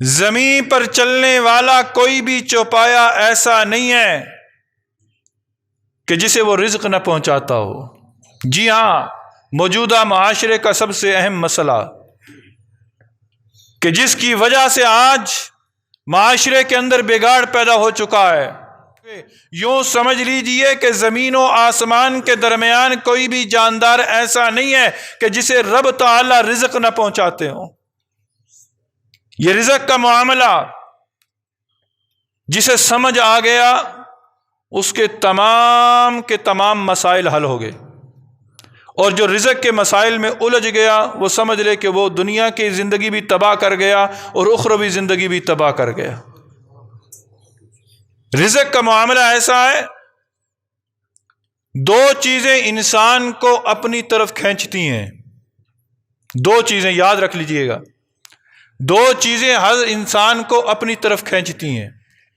زمین پر چلنے والا کوئی بھی چوپایا ایسا نہیں ہے کہ جسے وہ رزق نہ پہنچاتا ہو۔ جی ہاں، موجودہ معاشرے کا سب سے اہم مسئلہ کہ جس کی وجہ سے آج معاشرے کے اندر بگاڑ پیدا ہو چکا ہے، یوں سمجھ لیجئے کہ زمین و آسمان کے درمیان کوئی بھی جاندار ایسا نہیں ہے کہ جسے رب تعالی رزق نہ پہنچاتے ہوں۔ یہ رزق کا معاملہ جسے سمجھ آ گیا اس کے تمام مسائل حل ہو گئے، اور جو رزق کے مسائل میں الجھ گیا وہ سمجھ لے کہ وہ دنیا کی زندگی بھی تباہ کر گیا اور اخروی زندگی بھی تباہ کر گیا۔ رزق کا معاملہ ایسا ہے، دو چیزیں انسان کو اپنی طرف کھینچتی ہیں، دو چیزیں یاد رکھ لیجئے گا، دو چیزیں ہر انسان کو اپنی طرف کھینچتی ہیں۔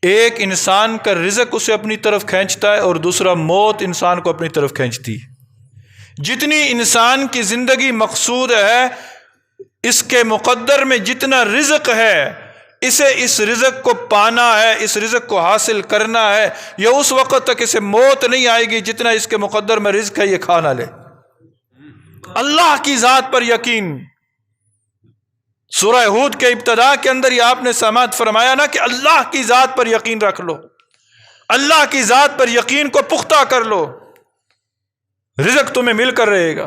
ایک انسان کا رزق اسے اپنی طرف کھینچتا ہے، اور دوسرا موت انسان کو اپنی طرف کھینچتی ہے۔ جتنی انسان کی زندگی مقصود ہے، اس کے مقدر میں جتنا رزق ہے، اسے اس رزق کو پانا ہے، اس رزق کو حاصل کرنا ہے، یہ اس وقت تک اسے موت نہیں آئے گی جتنا اس کے مقدر میں رزق ہے یہ کھا نہ لے۔ اللہ کی ذات پر یقین، سورہ ہود کے ابتدا کے اندر یہ آپ نے سماعت فرمایا نا کہ اللہ کی ذات پر یقین رکھ لو، اللہ کی ذات پر یقین کو پختہ کر لو، رزق تمہیں مل کر رہے گا۔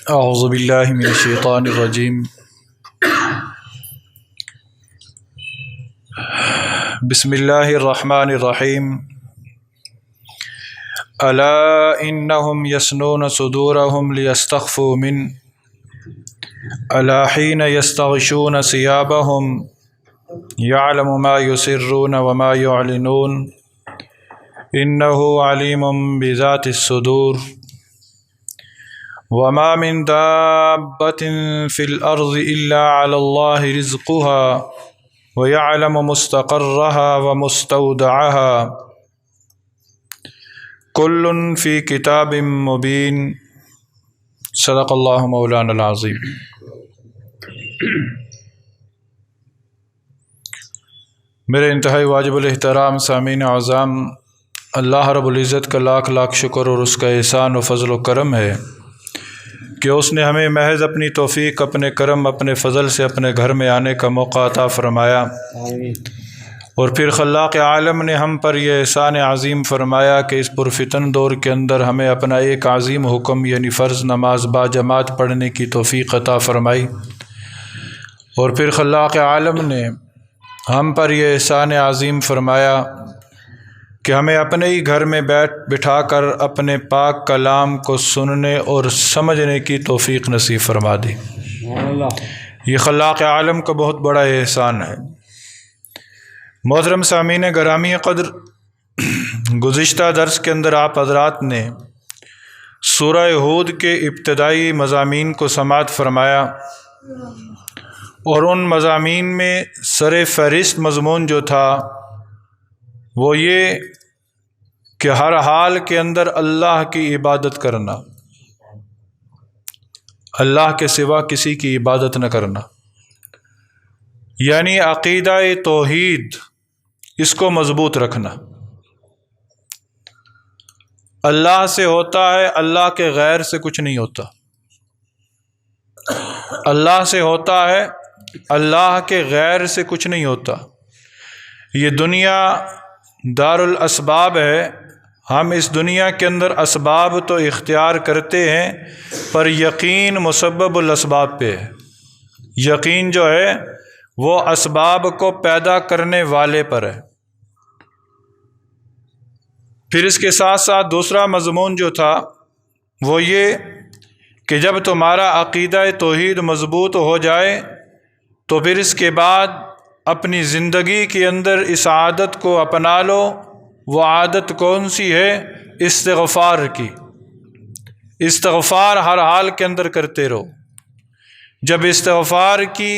اعوذ باللہ من الشیطان الرجیم، بسم اللہ الرحمن الرحیم۔ الا انہم یسنون صدورہم لیستخفوا من الا حین یستغشون ثیابہم یعلم ما یسرون وما یعلنون انہ علیم بذات الصدور وما من دابۃ فی الارض الا علی اللہ رزقها ویعلم مستقرها ومستودعها کل فی کتاب مبین۔ صدق اللہ مولانا العظیم۔ میرے انتہائی واجب الاحترام سامعین اعظام، اللہ رب العزت کا لاکھ لاکھ شکر اور اس کا احسان و فضل و کرم ہے کہ اس نے ہمیں محض اپنی توفیق، اپنے کرم، اپنے فضل سے اپنے گھر میں آنے کا موقع عطا فرمایا، اور پھر خلاق عالم نے ہم پر یہ احسان عظیم فرمایا کہ اس پرفتن دور کے اندر ہمیں اپنا ایک عظیم حکم یعنی فرض نماز با جماعت پڑھنے کی توفیق عطا فرمائی، اور پھر خلاق عالم نے ہم پر یہ احسان عظیم فرمایا کہ ہمیں اپنے ہی گھر میں بٹھا کر اپنے پاک کلام کو سننے اور سمجھنے کی توفیق نصیب فرما دی۔ یہ خلاق عالم کا بہت بڑا احسان ہے۔ محترم سامعین گرامی قدر، گزشتہ درس کے اندر آپ حضرات نے سورہ ہود کے ابتدائی مضامین کو سماعت فرمایا، اور ان مضامین میں سر فہرست مضمون جو تھا وہ یہ کہ ہر حال کے اندر اللہ کی عبادت کرنا، اللہ کے سوا کسی کی عبادت نہ کرنا، یعنی عقیدہ توحید اس کو مضبوط رکھنا۔ اللہ سے ہوتا ہے، اللہ کے غیر سے کچھ نہیں ہوتا۔ اللہ سے ہوتا ہے، اللہ کے غیر سے کچھ نہیں ہوتا۔ یہ دنیا دار الاسباب ہے، ہم اس دنیا کے اندر اسباب تو اختیار کرتے ہیں، پر یقین مسبب الاسباب پہ ہے۔ یقین جو ہے وہ اسباب کو پیدا کرنے والے پر ہے۔ پھر اس کے ساتھ ساتھ دوسرا مضمون جو تھا وہ یہ کہ جب تمہارا عقیدہ توحید مضبوط ہو جائے تو پھر اس کے بعد اپنی زندگی کے اندر اس عادت کو اپنا لو۔ وہ عادت کون سی ہے؟ استغفار کی۔ استغفار ہر حال کے اندر کرتے رہو۔ جب استغفار کی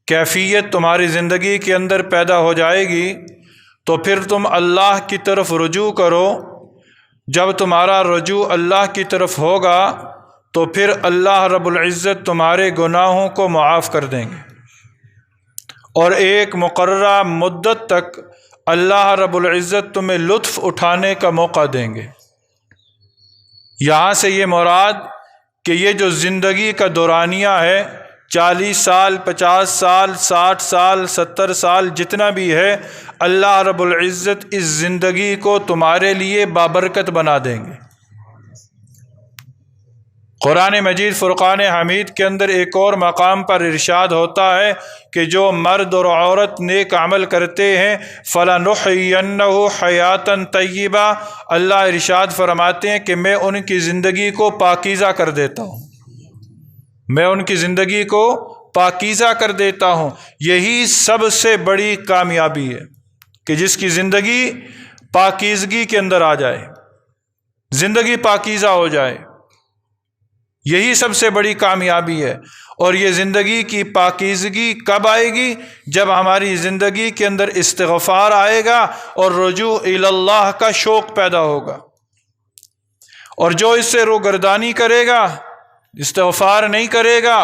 کیفیت تمہاری زندگی کے اندر پیدا ہو جائے گی تو پھر تم اللہ کی طرف رجوع کرو۔ جب تمہارا رجوع اللہ کی طرف ہوگا تو پھر اللہ رب العزت تمہارے گناہوں کو معاف کر دیں گے، اور ایک مقررہ مدت تک اللہ رب العزت تمہیں لطف اٹھانے کا موقع دیں گے۔ یہاں سے یہ مراد کہ یہ جو زندگی کا دورانیہ ہے، 40 سال، 50 سال، 60 سال، 70 سال، جتنا بھی ہے، اللہ رب العزت اس زندگی کو تمہارے لیے بابرکت بنا دیں گے۔ قرآن مجید فرقان حمید کے اندر ایک اور مقام پر ارشاد ہوتا ہے کہ جو مرد اور عورت نیک عمل کرتے ہیں فَلَنُحْيِيَنَّهُ حَيَاتًا طَيِّبَةً، اللہ ارشاد فرماتے ہیں کہ میں ان کی زندگی کو پاکیزہ کر دیتا ہوں، میں ان کی زندگی کو پاکیزہ کر دیتا ہوں۔ یہی سب سے بڑی کامیابی ہے کہ جس کی زندگی پاکیزگی کے اندر آ جائے، زندگی پاکیزہ ہو جائے، یہی سب سے بڑی کامیابی ہے۔ اور یہ زندگی کی پاکیزگی کب آئے گی؟ جب ہماری زندگی کے اندر استغفار آئے گا اور رجوع الی اللہ کا شوق پیدا ہوگا۔ اور جو اس سے روگردانی کرے گا، استغفار نہیں کرے گا،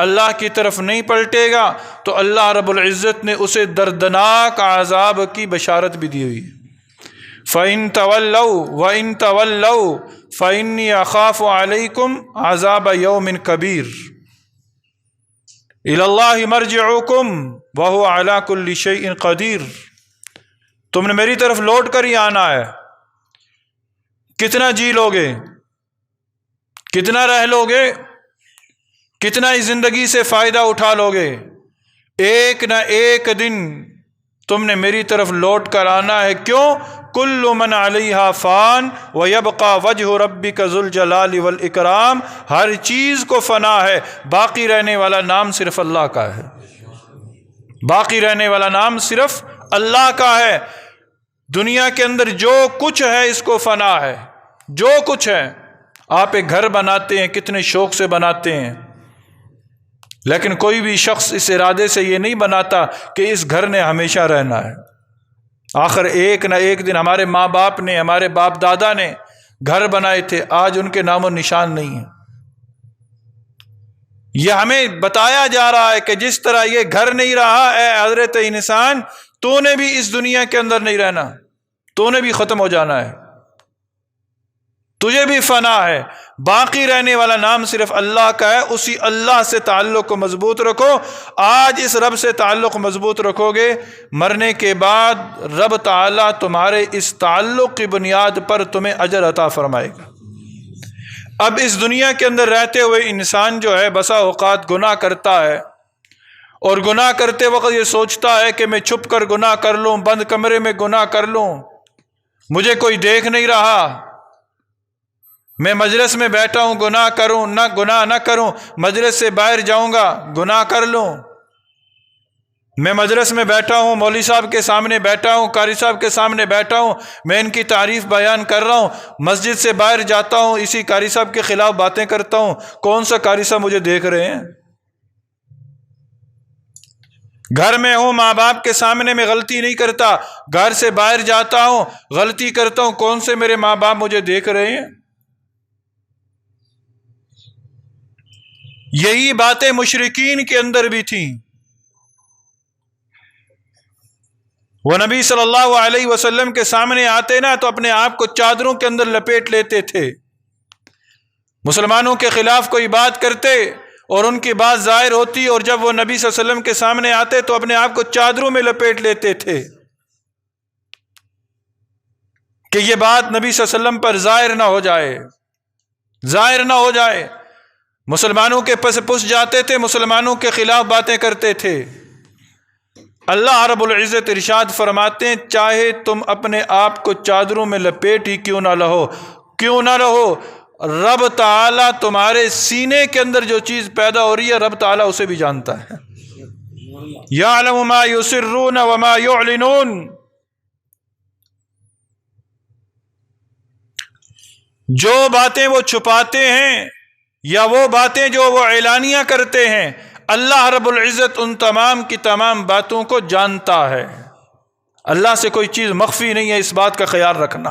اللہ کی طرف نہیں پلٹے گا، تو اللہ رب العزت نے اسے دردناک عذاب کی بشارت بھی دی ہوئی ہے۔ فَإِن تَوَلَّوْا وَإِن تَوَلَّوْا فَإِنِّي أَخَافُ عَلَيْكُمْ عَذَابَ يَوْمٍ كَبِيرٍ إِلَى اللَّهِ مَرْجِعُكُمْ وَهُوَ عَلَى كُلِّ شَيْءٍ قَدِيرٌ، تم نے میری طرف لوٹ کر ہی آنا ہے۔ کتنا جی لوگے، کتنا رہ لوگے، کتنا اس زندگی سے فائدہ اٹھا لوگے؟ ایک نہ ایک دن تم نے میری طرف لوٹ کر آنا ہے۔ کیوں؟ کل من علیہا فان ویبقى وجہ ربک ذو الجلال والاکرام، ہر چیز کو فنا ہے، باقی رہنے والا نام صرف اللہ کا ہے، باقی رہنے والا نام صرف اللہ کا ہے۔ دنیا کے اندر جو کچھ ہے اس کو فنا ہے، جو کچھ ہے۔ آپ ایک گھر بناتے ہیں، کتنے شوق سے بناتے ہیں، لیکن کوئی بھی شخص اس ارادے سے یہ نہیں بناتا کہ اس گھر نے ہمیشہ رہنا ہے۔ آخر ایک نہ ایک دن ہمارے ماں باپ نے، ہمارے باپ دادا نے گھر بنائے تھے، آج ان کے نام و نشان نہیں ہے۔ یہ ہمیں بتایا جا رہا ہے کہ جس طرح یہ گھر نہیں رہا، اے حضرت انسان، تو نے بھی اس دنیا کے اندر نہیں رہنا، تو نے بھی ختم ہو جانا ہے، تجھے بھی فنا ہے، باقی رہنے والا نام صرف اللہ کا ہے۔ اسی اللہ سے تعلق کو مضبوط رکھو۔ آج اس رب سے تعلق مضبوط رکھو گے، مرنے کے بعد رب تعالیٰ تمہارے اس تعلق کی بنیاد پر تمہیں اجر عطا فرمائے گا۔ اب اس دنیا کے اندر رہتے ہوئے انسان جو ہے بسا اوقات گناہ کرتا ہے، اور گناہ کرتے وقت یہ سوچتا ہے کہ میں چھپ کر گناہ کر لوں، بند کمرے میں گناہ کر لوں، مجھے کوئی دیکھ نہیں رہا، میں مجلس میں بیٹھا ہوں گناہ کروں، نہ گناہ نہ کروں، مجلس سے باہر جاؤں گا گناہ کر لوں، میں مجلس میں بیٹھا ہوں، مولوی صاحب کے سامنے بیٹھا ہوں، قاری صاحب کے سامنے بیٹھا ہوں، میں ان کی تعریف بیان کر رہا ہوں، مسجد سے باہر جاتا ہوں، اسی قاری صاحب کے خلاف باتیں کرتا ہوں، کون سا قاری صاحب مجھے دیکھ رہے ہیں؟ گھر میں ہوں، ماں باپ کے سامنے میں غلطی نہیں کرتا، گھر سے باہر جاتا ہوں غلطی کرتا ہوں، کون سے میرے ماں باپ مجھے دیکھ رہے ہیں؟ یہی باتیں مشرکین کے اندر بھی تھیں۔ وہ نبی صلی اللہ علیہ وسلم کے سامنے آتے نا تو اپنے آپ کو چادروں کے اندر لپیٹ لیتے تھے، مسلمانوں کے خلاف کوئی بات کرتے اور ان کی بات ظاہر ہوتی، اور جب وہ نبی صلی اللہ علیہ وسلم کے سامنے آتے تو اپنے آپ کو چادروں میں لپیٹ لیتے تھے کہ یہ بات نبی صلی اللہ علیہ وسلم پر ظاہر نہ ہو جائے، ظاہر نہ ہو جائے۔ مسلمانوں کے پس پس جاتے تھے، مسلمانوں کے خلاف باتیں کرتے تھے۔ اللہ رب العزت ارشاد فرماتے ہیں چاہے تم اپنے آپ کو چادروں میں لپیٹ ہی کیوں نہ رہو، کیوں نہ رہو، رب تعالیٰ تمہارے سینے کے اندر جو چیز پیدا ہو رہی ہے رب تعالیٰ اسے بھی جانتا ہے۔ یعلم ما یسرون وما یعلنون، جو باتیں وہ چھپاتے ہیں یا وہ باتیں جو وہ اعلانیہ کرتے ہیں، اللہ رب العزت ان تمام کی تمام باتوں کو جانتا ہے۔ اللہ سے کوئی چیز مخفی نہیں ہے، اس بات کا خیال رکھنا۔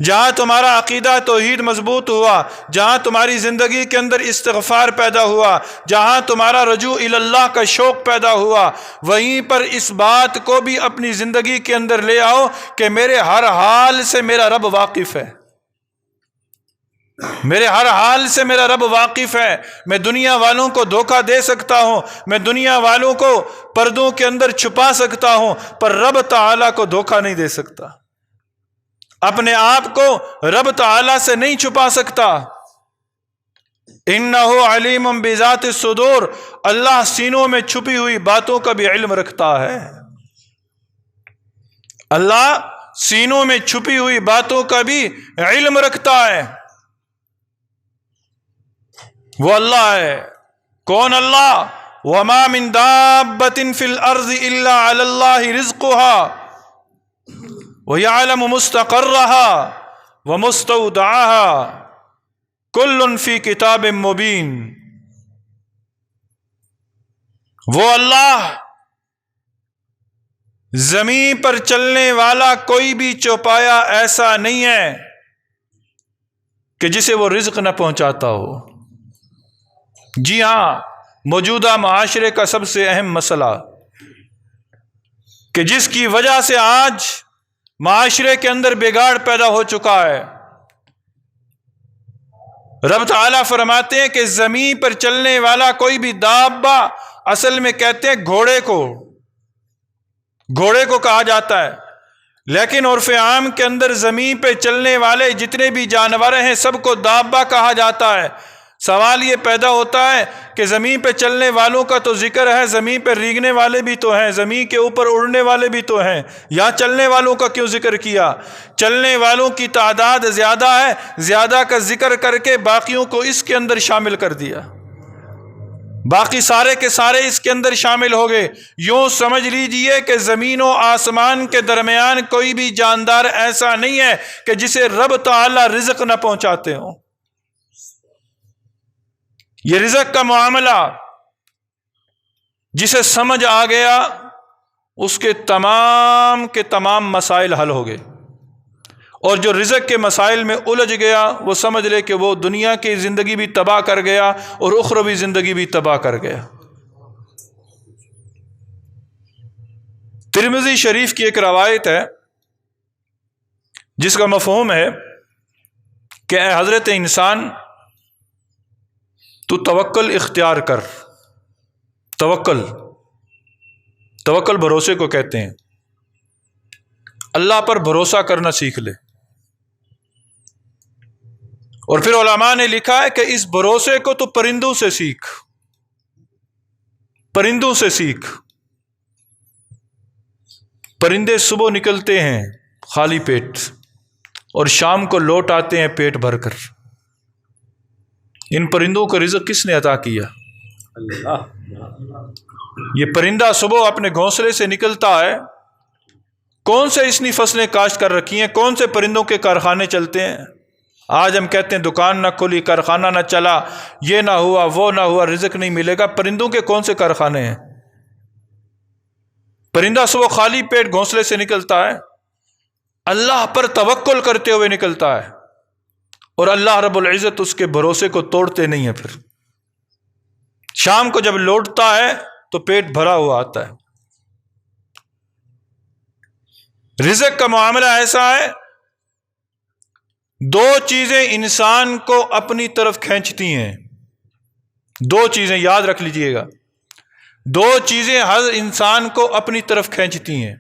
جہاں تمہارا عقیدہ توحید مضبوط ہوا، جہاں تمہاری زندگی کے اندر استغفار پیدا ہوا، جہاں تمہارا رجوع الی اللہ کا شوق پیدا ہوا، وہیں پر اس بات کو بھی اپنی زندگی کے اندر لے آؤ کہ میرے ہر حال سے میرا رب واقف ہے، میرے ہر حال سے میرا رب واقف ہے۔ میں دنیا والوں کو دھوکہ دے سکتا ہوں، میں دنیا والوں کو پردوں کے اندر چھپا سکتا ہوں، پر رب تعالیٰ کو دھوکہ نہیں دے سکتا، اپنے آپ کو رب تعالیٰ سے نہیں چھپا سکتا۔ انہ علیم بذات الصدور، اللہ سینوں میں چھپی ہوئی باتوں کا بھی علم رکھتا ہے، اللہ سینوں میں چھپی ہوئی باتوں کا بھی علم رکھتا ہے۔ وہ اللہ ہے، کون اللہ؟ وما من دابۃ فی الارض الا علی اللہ رزقها وَيَعْلَمُ مُسْتَقَرَّهَا وَمُسْتَوْدَعَهَا كُلٌّ فِي كِتَابٍ مُبِينٍ۔ وہ اللہ زمین پر چلنے والا کوئی بھی چوپایا ایسا نہیں ہے کہ جسے وہ رزق نہ پہنچاتا ہو۔ جی ہاں، موجودہ معاشرے کا سب سے اہم مسئلہ کہ جس کی وجہ سے آج معاشرے کے اندر بگاڑ پیدا ہو چکا ہے، رب تعالیٰ فرماتے ہیں کہ زمین پر چلنے والا کوئی بھی دابہ، اصل میں کہتے ہیں گھوڑے کو کہا جاتا ہے، لیکن عرف عام کے اندر زمین پہ چلنے والے جتنے بھی جانور ہیں سب کو دابہ کہا جاتا ہے۔ سوال یہ پیدا ہوتا ہے کہ زمین پہ چلنے والوں کا تو ذکر ہے، زمین پہ ریگنے والے بھی تو ہیں، زمین کے اوپر اڑنے والے بھی تو ہیں، یہاں چلنے والوں کا کیوں ذکر کیا؟ چلنے والوں کی تعداد زیادہ ہے، زیادہ کا ذکر کر کے باقیوں کو اس کے اندر شامل کر دیا، باقی سارے کے سارے اس کے اندر شامل ہو گئے۔ یوں سمجھ لیجئے کہ زمین و آسمان کے درمیان کوئی بھی جاندار ایسا نہیں ہے کہ جسے رب تعالی رزق نہ پہنچاتے ہوں۔ یہ رزق کا معاملہ جسے سمجھ آ گیا اس کے تمام مسائل حل ہو گئے، اور جو رزق کے مسائل میں الجھ گیا وہ سمجھ لے کہ وہ دنیا کی زندگی بھی تباہ کر گیا اور اخروی زندگی بھی تباہ کر گیا۔ ترمذی شریف کی ایک روایت ہے جس کا مفہوم ہے کہ اے حضرت انسان، تو توکل اختیار کر۔ توکل بھروسے کو کہتے ہیں، اللہ پر بھروسہ کرنا سیکھ لے۔ اور پھر علماء نے لکھا ہے کہ اس بھروسے کو تو پرندوں سے سیکھ۔ پرندے صبح نکلتے ہیں خالی پیٹ اور شام کو لوٹ آتے ہیں پیٹ بھر کر۔ ان پرندوں کو رزق کس نے عطا کیا؟ اللہ۔ یہ پرندہ صبح اپنے گھونسلے سے نکلتا ہے، کون سے اس نے فصلیں کاشت کر رکھی ہیں، کون سے پرندوں کے کارخانے چلتے ہیں۔ آج ہم کہتے ہیں دکان نہ کھلی، کارخانہ نہ چلا، یہ نہ ہوا، وہ نہ ہوا، رزق نہیں ملے گا۔ پرندوں کے کون سے کارخانے ہیں؟ پرندہ صبح خالی پیٹ گھونسلے سے نکلتا ہے، اللہ پر توکل کرتے ہوئے نکلتا ہے، اور اللہ رب العزت اس کے بھروسے کو توڑتے نہیں ہیں۔ پھر شام کو جب لوٹتا ہے تو پیٹ بھرا ہوا آتا ہے۔ رزق کا معاملہ ایسا ہے، دو چیزیں انسان کو اپنی طرف کھینچتی ہیں، دو چیزیں یاد رکھ لیجئے گا، دو چیزیں ہر انسان کو اپنی طرف کھینچتی ہیں۔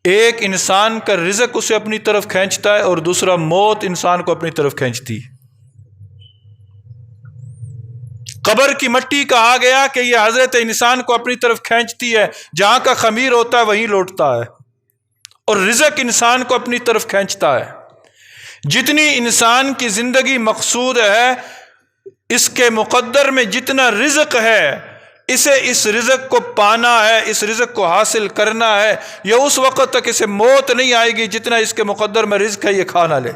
ایک انسان کا رزق اسے اپنی طرف کھینچتا ہے، اور دوسرا موت انسان کو اپنی طرف کھینچتی ہے۔ قبر کی مٹی کہا گیا کہ یہ حضرت انسان کو اپنی طرف کھینچتی ہے، جہاں کا خمیر ہوتا ہے وہیں لوٹتا ہے، اور رزق انسان کو اپنی طرف کھینچتا ہے۔ جتنی انسان کی زندگی مقصود ہے، اس کے مقدر میں جتنا رزق ہے، اسے اس رزق کو پانا ہے، اس رزق کو حاصل کرنا ہے، یہ اس وقت تک اسے موت نہیں آئے گی جتنا اس کے مقدر میں رزق ہے یہ کھا نہ لے۔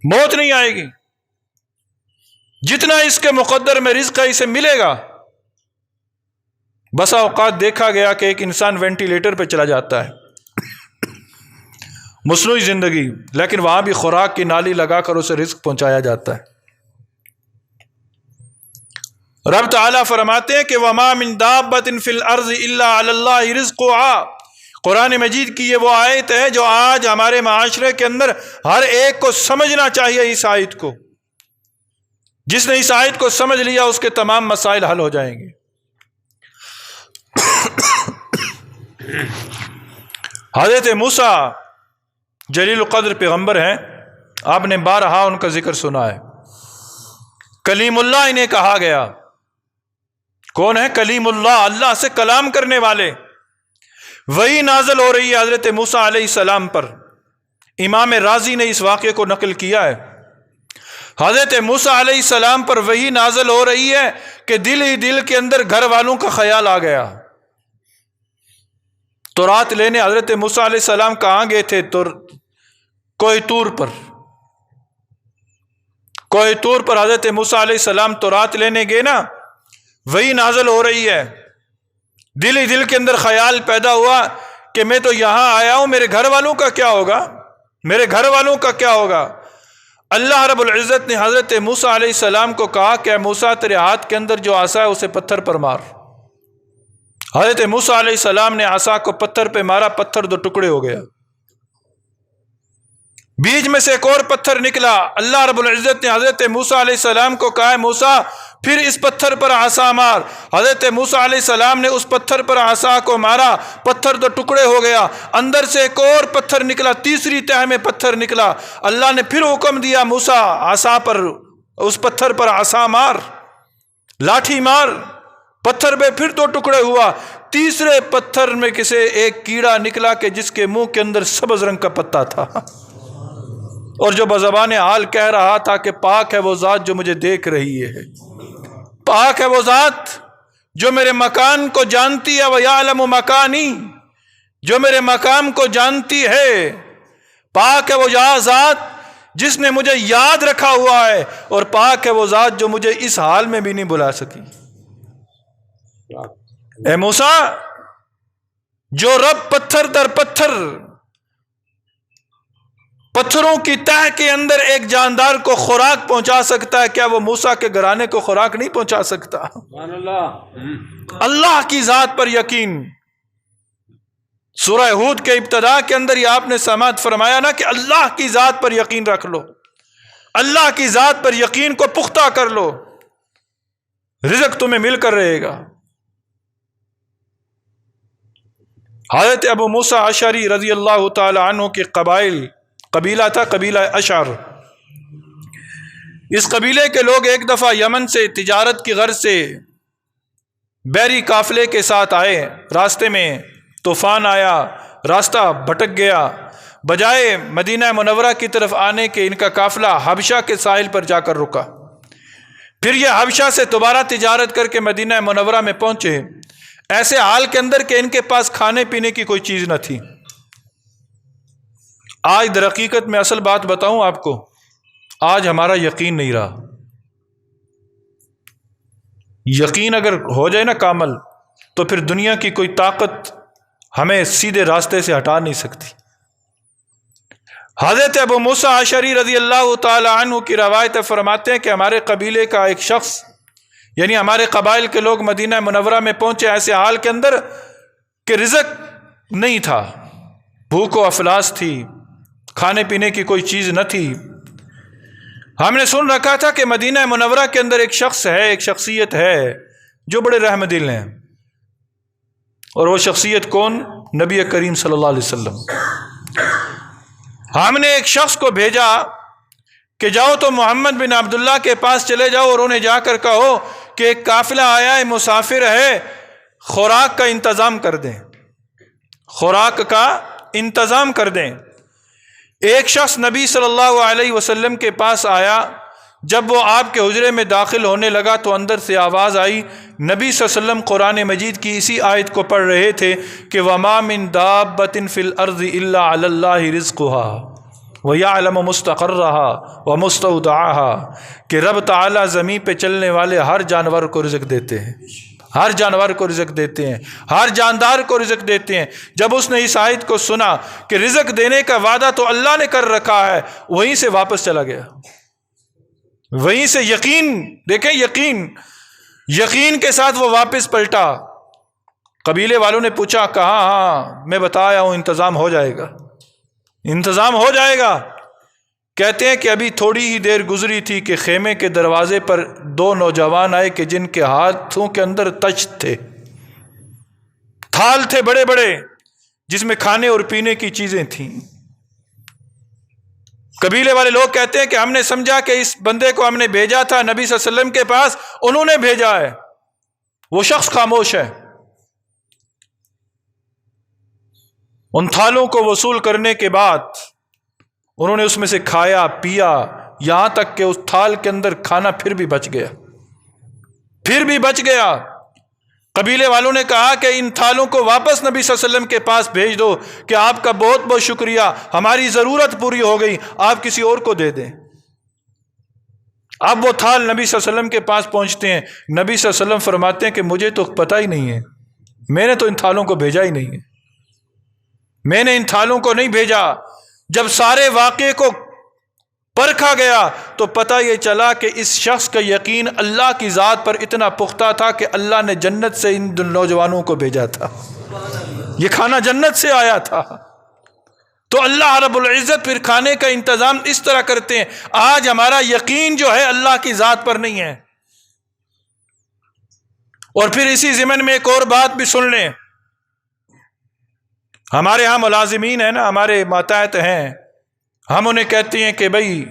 موت نہیں آئے گی، جتنا اس کے مقدر میں رزق ہے اسے ملے گا۔ بسا اوقات دیکھا گیا کہ ایک انسان وینٹیلیٹر پہ چلا جاتا ہے، مصنوعی زندگی، لیکن وہاں بھی خوراک کی نالی لگا کر اسے رزق پہنچایا جاتا ہے۔ رب تعالیٰ فرماتے ہیں کہ وَمَا مِن دَابَّةٍ فِي الْأَرْضِ إِلَّا عَلَى اللَّهِ رِزْقُهَا۔ قرآن مجید کی یہ وہ آیت ہے جو آج ہمارے معاشرے کے اندر ہر ایک کو سمجھنا چاہیے اس آیت کو۔ جس نے اس آیت کو سمجھ لیا اس کے تمام مسائل حل ہو جائیں گے۔ حضرت موسیٰ جلیل القدر پیغمبر ہیں، آپ نے بارہا ان کا ذکر سنا ہے۔ کلیم اللہ انہیں کہا گیا۔ کون ہے کلیم اللہ؟ اللہ سے کلام کرنے والے۔ وہی نازل ہو رہی ہے حضرت موسیٰ علیہ السلام پر۔ امام رازی نے اس واقعے کو نقل کیا ہے۔ حضرت موسیٰ علیہ السلام پر وہی نازل ہو رہی ہے کہ دل ہی دل کے اندر گھر والوں کا خیال آ گیا۔ تورات لینے حضرت موسیٰ علیہ السلام کہاں گئے تھے؟ کوہ طور پر۔ کوہ طور پر حضرت موسیٰ علیہ السلام تورات لینے گئے نا، وہی نازل ہو رہی ہے۔ دل ہی دل کے اندر خیال پیدا ہوا کہ میں تو یہاں آیا ہوں، میرے گھر والوں کا کیا ہوگا؟ میرے گھر والوں کا کیا ہوگا؟ اللہ رب العزت نے حضرت موسیٰ علیہ السلام کو کہا کہ اے موسیٰ تیرے ہاتھ کے اندر جو عصا ہے اسے پتھر پر مار۔ حضرت موسیٰ علیہ السلام نے عصا کو پتھر پہ مارا، پتھر دو ٹکڑے ہو گیا۔ بیچ میں سے ایک اور پتھر نکلا۔ اللہ رب العزت نے حضرت موسیٰ علیہ السلام کو کہا ہے موسیٰ پھر اس پتھر پر عصا مار۔ حضرت موسیٰ علیہ السلام نے اس پتھر پر عصا کو مارا، پتھر دو ٹکڑے ہو گیا۔ اندر سے ایک اور پتھر نکلا، تیسری تہہ میں پتھر نکلا۔ اللہ نے پھر حکم دیا موسیٰ عصا پر، اس پتھر پر عصا مار، لاٹھی مار۔ پتھر پہ پھر دو ٹکڑے ہوا۔ تیسرے پتھر میں کسی ایک کیڑا نکلا کہ جس کے منہ کے اندر سبز رنگ کا پتا تھا، اور جو بزبان حال کہہ رہا تھا کہ پاک ہے وہ ذات جو مجھے دیکھ رہی ہے، پاک ہے وہ ذات جو میرے مکان کو جانتی ہے، وَيَعْلَمُ مَكَانِي، جو میرے مقام کو جانتی ہے۔ پاک ہے وہ ذات جس نے مجھے یاد رکھا ہوا ہے، اور پاک ہے وہ ذات جو مجھے اس حال میں بھی نہیں بلا سکی۔ اے موسیٰ، جو رب پتھر در پتھر، پتھروں کی تہ کے اندر ایک جاندار کو خوراک پہنچا سکتا ہے، کیا وہ موسیٰ کے گھرانے کو خوراک نہیں پہنچا سکتا؟ اللہ کی ذات پر یقین۔ سورہ ہود کے ابتدا کے اندر یہ آپ نے سماعت فرمایا نا کہ اللہ کی ذات پر یقین رکھ لو، اللہ کی ذات پر یقین کو پختہ کر لو، رزق تمہیں مل کر رہے گا۔ حضرت ابو موسیٰ اشعری رضی اللہ تعالی عنہ کے قبیلہ تھا، قبیلہ اشعر۔ اس قبیلے کے لوگ ایک دفعہ یمن سے تجارت کی غرض سے بیری قافلے کے ساتھ آئے۔ راستے میں طوفان آیا، راستہ بھٹک گیا۔ بجائے مدینہ منورہ کی طرف آنے کے ان کا قافلہ حبشہ کے ساحل پر جا کر رکا۔ پھر یہ حبشہ سے دوبارہ تجارت کر کے مدینہ منورہ میں پہنچے، ایسے حال کے اندر کہ ان کے پاس کھانے پینے کی کوئی چیز نہ تھی۔ آج در حقیقت میں اصل بات بتاؤں آپ کو، آج ہمارا یقین نہیں رہا۔ یقین اگر ہو جائے نا کامل، تو پھر دنیا کی کوئی طاقت ہمیں سیدھے راستے سے ہٹا نہیں سکتی۔ حضرت ابو موسیٰ اشعری رضی اللہ تعالی عنہ کی روایت فرماتے ہیں کہ ہمارے قبیلے کا ایک شخص، یعنی ہمارے قبائل کے لوگ مدینہ منورہ میں پہنچے ایسے حال کے اندر کہ رزق نہیں تھا، بھوک و افلاس تھی، کھانے پینے کی کوئی چیز نہ تھی۔ ہم نے سن رکھا تھا کہ مدینہ منورہ کے اندر ایک شخص ہے، ایک شخصیت ہے جو بڑے رحم دل ہیں، اور وہ شخصیت کون؟ نبی کریم صلی اللہ علیہ وسلم۔ ہم نے ایک شخص کو بھیجا کہ جاؤ تو محمد بن عبداللہ کے پاس چلے جاؤ اور انہیں جا کر کہو کہ ایک قافلہ آیا ہے، مسافر ہے، خوراک کا انتظام کر دیں، خوراک کا انتظام کر دیں۔ ایک شخص نبی صلی اللہ علیہ وسلم کے پاس آیا۔ جب وہ آپ کے حجرے میں داخل ہونے لگا تو اندر سے آواز آئی، نبی صلی اللہ علیہ وسلم قرآن مجید کی اسی آیت کو پڑھ رہے تھے کہ وَمَا مِن دَابَّةٍ فِي الْأَرْضِ إِلَّا عَلَى اللَّهِ رِزْقُهَا وَيَعْلَمُ مُسْتَقَرَّهَا وَمُسْتَوْدَعَهَا، کہ رب تعالیٰ زمین پہ چلنے والے ہر جانور کو رزق دیتے ہیں۔ ہر جانور کو رزق دیتے ہیں، ہر جاندار کو رزق دیتے ہیں۔ جب اس نے اس آیت کو سنا کہ رزق دینے کا وعدہ تو اللہ نے کر رکھا ہے، وہیں سے واپس چلا گیا، وہیں سے یقین، دیکھیں یقین کے ساتھ وہ واپس پلٹا۔ قبیلے والوں نے پوچھا، کہا ہاں میں بتایا ہوں، انتظام ہو جائے گا، انتظام ہو جائے گا۔ کہتے ہیں کہ ابھی تھوڑی ہی دیر گزری تھی کہ خیمے کے دروازے پر 2 نوجوان آئے کہ جن کے ہاتھوں کے اندر تشت تھے، تھال تھے بڑے بڑے جس میں کھانے اور پینے کی چیزیں تھیں۔ قبیلے والے لوگ کہتے ہیں کہ ہم نے سمجھا کہ اس بندے کو ہم نے بھیجا تھا نبی صلی اللہ علیہ وسلم کے پاس، انہوں نے بھیجا ہے۔ وہ شخص خاموش ہے۔ ان تھالوں کو وصول کرنے کے بعد انہوں نے اس میں سے کھایا پیا، یہاں تک کہ اس تھال کے اندر کھانا پھر بھی بچ گیا۔ قبیلے والوں نے کہا کہ ان تھالوں کو واپس نبی صلی اللہ علیہ وسلم کے پاس بھیج دو کہ آپ کا بہت بہت شکریہ، ہماری ضرورت پوری ہو گئی، آپ کسی اور کو دے دیں۔ اب وہ تھال نبی صلی اللہ علیہ وسلم کے پاس پہنچتے ہیں، نبی صلی اللہ علیہ وسلم فرماتے ہیں کہ مجھے تو پتہ ہی نہیں ہے، میں نے تو ان تھالوں کو بھیجا ہی نہیں ہے، میں نے ان تھالوں کو نہیں بھیجا۔ جب سارے واقعے کو پرکھا گیا تو پتہ یہ چلا کہ اس شخص کا یقین اللہ کی ذات پر اتنا پختہ تھا کہ اللہ نے جنت سے ان نوجوانوں کو بھیجا تھا، یہ کھانا جنت سے آیا تھا۔ تو اللہ رب العزت پھر کھانے کا انتظام اس طرح کرتے ہیں۔ آج ہمارا یقین جو ہے اللہ کی ذات پر نہیں ہے۔ اور پھر اسی ضمن میں ایک اور بات بھی سن لیں، ہمارے ہاں ملازمین ہیں نا، ہمارے ماتحت ہیں، ہم انہیں کہتے ہیں کہ بھائی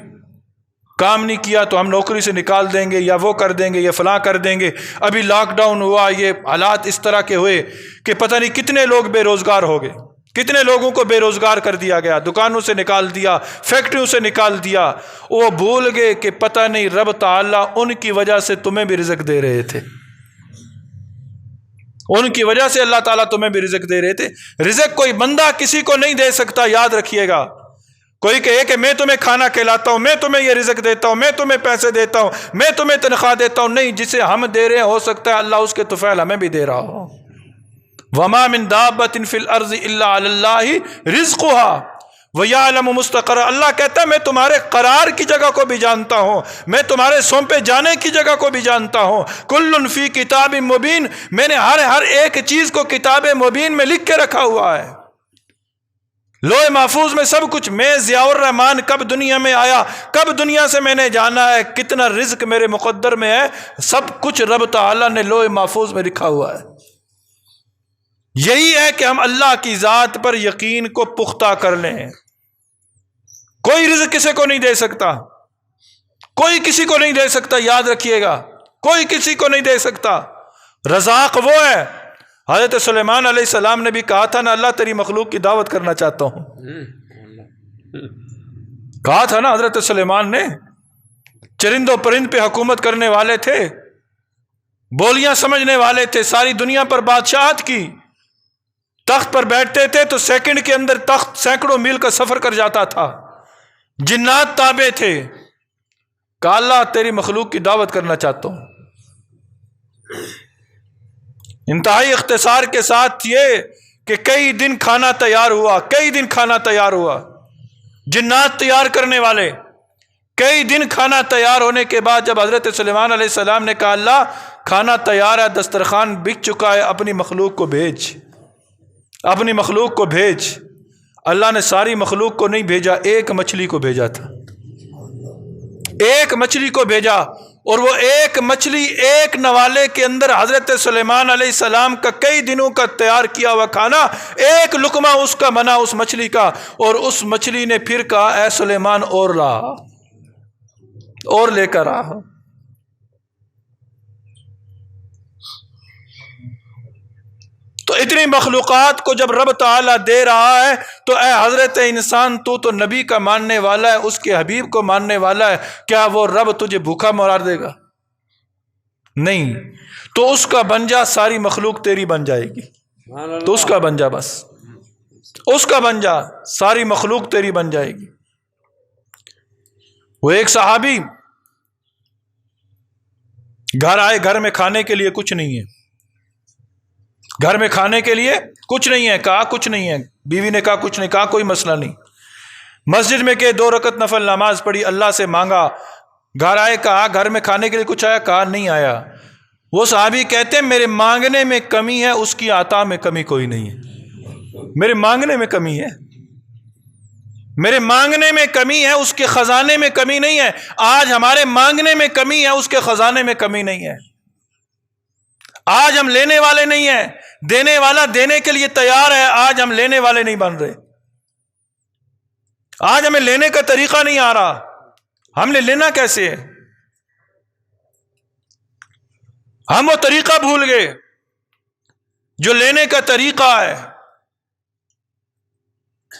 کام نہیں کیا تو ہم نوکری سے نکال دیں گے، یا وہ کر دیں گے، یا فلاں کر دیں گے۔ ابھی لاک ڈاؤن ہوا، یہ حالات اس طرح کے ہوئے کہ پتہ نہیں کتنے لوگ بے روزگار ہو گئے، کتنے لوگوں کو بے روزگار کر دیا گیا، دکانوں سے نکال دیا، فیکٹریوں سے نکال دیا۔ وہ بھول گئے کہ پتہ نہیں رب تعالیٰ ان کی وجہ سے تمہیں بھی رزق دے رہے تھے، ان کی وجہ سے اللہ تعالیٰ تمہیں بھی رزق دے رہے تھے۔ رزق کوئی بندہ کسی کو نہیں دے سکتا، یاد رکھیے گا۔ کوئی کہے کہ میں تمہیں کھانا کھلاتا ہوں، میں تمہیں یہ رزق دیتا ہوں، میں تمہیں پیسے دیتا ہوں، میں تمہیں تنخواہ دیتا ہوں، نہیں، جسے ہم دے رہے ہیں ہو سکتا ہے اللہ اس کے طفیل ہمیں بھی دے رہا ہو۔ وَمَا مِن دَابَّةٍ فِي الْأَرْضِ إِلَّا عَلَى اللَّهِ رِزْقُهَا وَيَعْلَمُ مُسْتَقَرَّهَا۔ اللہ کہتا ہے میں تمہارے قرار کی جگہ کو بھی جانتا ہوں، میں تمہارے سونپے جانے کی جگہ کو بھی جانتا ہوں۔ كُلٌّ فِي كِتَابٍ مُبِينٍ، میں نے ہر ایک چیز کو کتاب مبین میں لکھ کے رکھا ہوا ہے، لوح محفوظ میں سب کچھ۔ میں ضیاء الرحمن کب دنیا میں آیا، کب دنیا سے میں نے جانا ہے، کتنا رزق میرے مقدر میں ہے، سب کچھ رب تعالیٰ نے لوح محفوظ میں لکھا ہوا ہے۔ یہی ہے کہ ہم اللہ کی ذات پر یقین کو پختہ کر لیں۔ کوئی رزق کسی کو نہیں دے سکتا، کوئی کسی کو نہیں دے سکتا، یاد رکھیے گا، کوئی کسی کو نہیں دے سکتا۔ رزاق وہ ہے۔ حضرت سلیمان علیہ السلام نے بھی کہا تھا نا، اللہ تیری مخلوق کی دعوت کرنا چاہتا ہوں، کہا تھا نا حضرت سلیمان نے۔ چرند و پرند پہ حکومت کرنے والے تھے، بولیاں سمجھنے والے تھے، ساری دنیا پر بادشاہت کی، تخت پر بیٹھتے تھے تو سیکنڈ کے اندر تخت سینکڑوں میل کا سفر کر جاتا تھا، جنات تابع تھے۔ کہا اللہ تیری مخلوق کی دعوت کرنا چاہتا ہوں۔ انتہائی اختصار کے ساتھ یہ کہ کئی دن کھانا تیار ہوا، کئی دن کھانا تیار ہوا، جنات تیار کرنے والے۔ کئی دن کھانا تیار ہونے کے بعد جب حضرت سلیمان علیہ السلام نے کہا اللہ کھانا تیار ہے، دسترخوان بک چکا ہے، اپنی مخلوق کو بھیج، اپنی مخلوق کو بھیج۔ اللہ نے ساری مخلوق کو نہیں بھیجا، ایک مچھلی کو بھیجا تھا، ایک مچھلی کو بھیجا، اور وہ ایک مچھلی ایک نوالے کے اندر حضرت سلیمان علیہ السلام کا کئی دنوں کا تیار کیا ہوا کھانا، ایک لقمہ اس کا بنا اس مچھلی کا، اور اس مچھلی نے پھر کہا اے سلیمان اور لا، اور لے کر آ۔ تو اتنی مخلوقات کو جب رب تعالیٰ دے رہا ہے تو اے حضرت انسان تو نبی کا ماننے والا ہے، اس کے حبیب کو ماننے والا ہے، کیا وہ رب تجھے بھوکا مار دے گا؟ نہیں، تو اس کا بن جا، ساری مخلوق تیری بن جائے گی، تو اس کا بن جا، بس اس کا بن جا، ساری مخلوق تیری بن جائے گی۔ وہ ایک صحابی گھر آئے، گھر میں کھانے کے لیے کچھ نہیں ہے، گھر میں کھانے کے لیے کچھ نہیں ہے، کہا کچھ نہیں ہے، بیوی نے کہا کچھ نہیں، کہا کوئی مسئلہ نہیں۔ مسجد میں کہ 2 رکعت نفل نماز پڑھی، اللہ سے مانگا، گھر آئے، کہا گھر میں کھانے کے لیے کچھ آیا، کہا نہیں آیا۔ وہ صحابی کہتے ہیں میرے مانگنے میں کمی ہے، اس کی عطا میں کمی کوئی نہیں ہے۔ میرے مانگنے میں کمی ہے، میرے مانگنے میں کمی ہے، اس کے خزانے میں کمی نہیں ہے۔ آج ہمارے مانگنے میں کمی ہے، اس کے خزانے میں کمی نہیں ہے۔ آج ہم لینے والے نہیں ہیں، دینے والا دینے کے لیے تیار ہے، آج ہم لینے والے نہیں بن رہے۔ آج ہمیں لینے کا طریقہ نہیں آ رہا، ہم نے لینا کیسے ہے؟ ہم وہ طریقہ بھول گئے جو لینے کا طریقہ ہے۔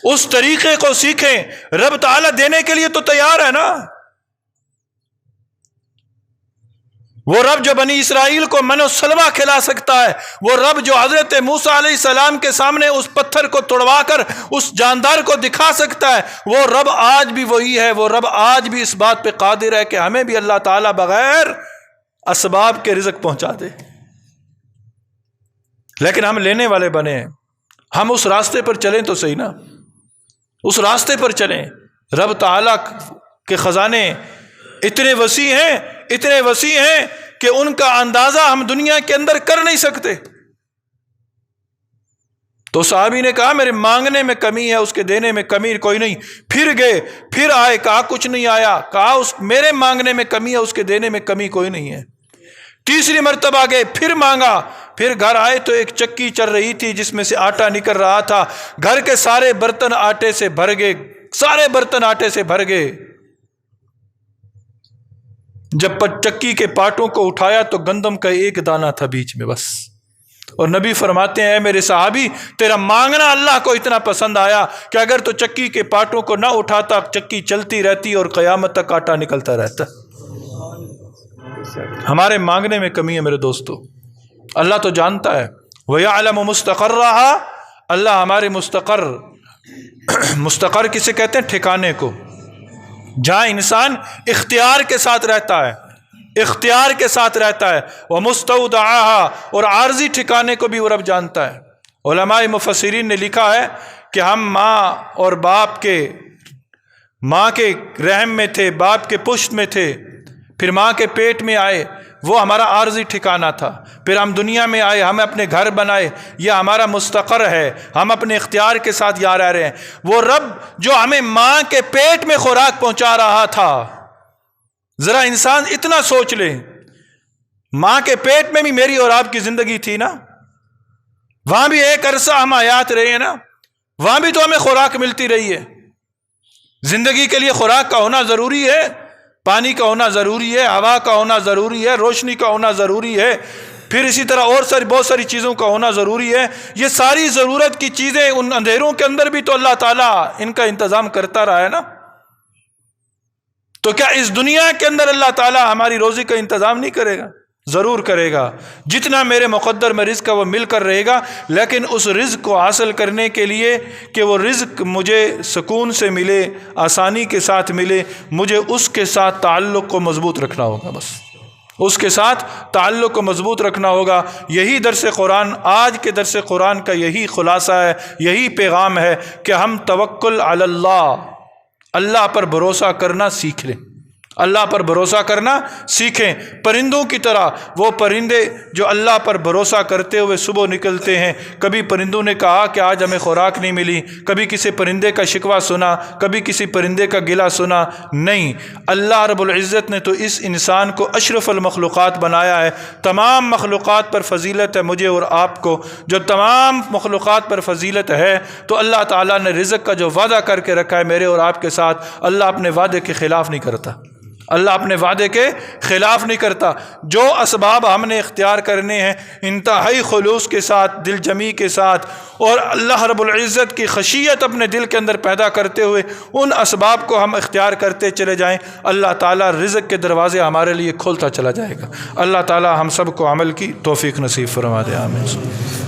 اس طریقے کو سیکھیں۔ رب تعالیٰ دینے کے لیے تو تیار ہے نا۔ وہ رب جو بنی اسرائیل کو من و سلوہ کھلا سکتا ہے، وہ رب جو حضرت موسیٰ علیہ السلام کے سامنے اس پتھر کو توڑوا کر اس جاندار کو دکھا سکتا ہے، وہ رب آج بھی وہی ہے۔ وہ رب آج بھی اس بات پہ قادر ہے کہ ہمیں بھی اللہ تعالیٰ بغیر اسباب کے رزق پہنچا دے، لیکن ہم لینے والے بنے ہیں۔ ہم اس راستے پر چلیں تو صحیح نا، اس راستے پر چلیں۔ رب تعالیٰ کے خزانے اتنے وسیع ہیں، اتنے وسیع ہیں کہ ان کا اندازہ ہم دنیا کے اندر کر نہیں سکتے۔ تو صحابی نے کہا میرے مانگنے میں کمی ہے، اس کے دینے میں کمی کوئی نہیں۔ پھر گئے، پھر آئے، کہا کچھ نہیں آیا، کہا میرے مانگنے میں کمی ہے، اس کے دینے میں کمی کوئی نہیں ہے۔ تیسری مرتبہ گئے، پھر مانگا، پھر گھر آئے تو ایک چکی چل رہی تھی جس میں سے آٹا نکل رہا تھا۔ گھر کے سارے برتن آٹے سے بھر گئے، سارے برتن آٹے سے بھر گئے۔ جب چکی کے پاٹوں کو اٹھایا تو گندم کا ایک دانہ تھا بیچ میں بس۔ اور نبی فرماتے ہیں اے میرے صحابی، تیرا مانگنا اللہ کو اتنا پسند آیا کہ اگر تو چکی کے پاٹوں کو نہ اٹھاتا، چکی چلتی رہتی اور قیامت تک آٹا نکلتا رہتا۔ ہمارے مانگنے میں کمی ہے میرے دوستو، اللہ تو جانتا ہے۔ وَيَعْلَمُ مُسْتَقَرَّهَا، اللہ ہمارے مستقر کسے کہتے ہیں؟ ٹھکانے کو، جہاں انسان اختیار کے ساتھ رہتا ہے، اختیار کے ساتھ رہتا ہے۔ وَمُسْتَوْدَعَهَا، اور عارضی ٹھکانے کو بھی وہ رب جانتا ہے۔ علماء مفسرین نے لکھا ہے کہ ہم ماں اور باپ کے، ماں کے رحم میں تھے، باپ کے پشت میں تھے، پھر ماں کے پیٹ میں آئے، وہ ہمارا عارضی ٹھکانہ تھا۔ پھر ہم دنیا میں آئے، ہم اپنے گھر بنائے، یہ ہمارا مستقر ہے، ہم اپنے اختیار کے ساتھ یہاں رہ رہے ہیں۔ وہ رب جو ہمیں ماں کے پیٹ میں خوراک پہنچا رہا تھا، ذرا انسان اتنا سوچ لے، ماں کے پیٹ میں بھی میری اور آپ کی زندگی تھی نا، وہاں بھی ایک عرصہ ہم حیات رہے ہیں نا، وہاں بھی تو ہمیں خوراک ملتی رہی ہے۔ زندگی کے لیے خوراک کا ہونا ضروری ہے، پانی کا ہونا ضروری ہے، ہوا کا ہونا ضروری ہے، روشنی کا ہونا ضروری ہے، پھر اسی طرح اور بہت ساری چیزوں کا ہونا ضروری ہے۔ یہ ساری ضرورت کی چیزیں ان اندھیروں کے اندر بھی تو اللہ تعالیٰ ان کا انتظام کرتا رہا ہے نا۔ تو کیا اس دنیا کے اندر اللہ تعالیٰ ہماری روزی کا انتظام نہیں کرے گا؟ ضرور کرے گا۔ جتنا میرے مقدر میں رزق ہے وہ مل کر رہے گا، لیکن اس رزق کو حاصل کرنے کے لیے کہ وہ رزق مجھے سکون سے ملے، آسانی کے ساتھ ملے، مجھے اس کے ساتھ تعلق کو مضبوط رکھنا ہوگا۔ بس اس کے ساتھ تعلق کو مضبوط رکھنا ہوگا۔ یہی درس قرآن، آج کے درس قرآن کا یہی خلاصہ ہے، یہی پیغام ہے کہ ہم توکل علی اللہ پر بھروسہ کرنا سیکھ لیں، اللہ پر بھروسہ کرنا سیکھیں۔ پرندوں کی طرح، وہ پرندے جو اللہ پر بھروسہ کرتے ہوئے صبح نکلتے ہیں، کبھی پرندوں نے کہا کہ آج ہمیں خوراک نہیں ملی، کبھی کسی پرندے کا شکوہ سنا، کبھی کسی پرندے کا گلہ سنا، نہیں۔ اللہ رب العزت نے تو اس انسان کو اشرف المخلوقات بنایا ہے۔ تمام مخلوقات پر فضیلت ہے مجھے اور آپ کو۔ جو تمام مخلوقات پر فضیلت ہے تو اللہ تعالیٰ نے رزق کا جو وعدہ کر کے رکھا ہے میرے اور آپ کے ساتھ، اللہ اپنے وعدے کے خلاف نہیں کرتا، اللہ اپنے وعدے کے خلاف نہیں کرتا۔ جو اسباب ہم نے اختیار کرنے ہیں انتہائی خلوص کے ساتھ، دل جمی کے ساتھ، اور اللہ رب العزت کی خشیت اپنے دل کے اندر پیدا کرتے ہوئے ان اسباب کو ہم اختیار کرتے چلے جائیں، اللہ تعالیٰ رزق کے دروازے ہمارے لیے کھولتا چلا جائے گا۔ اللہ تعالیٰ ہم سب کو عمل کی توفیق نصیب فرما دے، آمین۔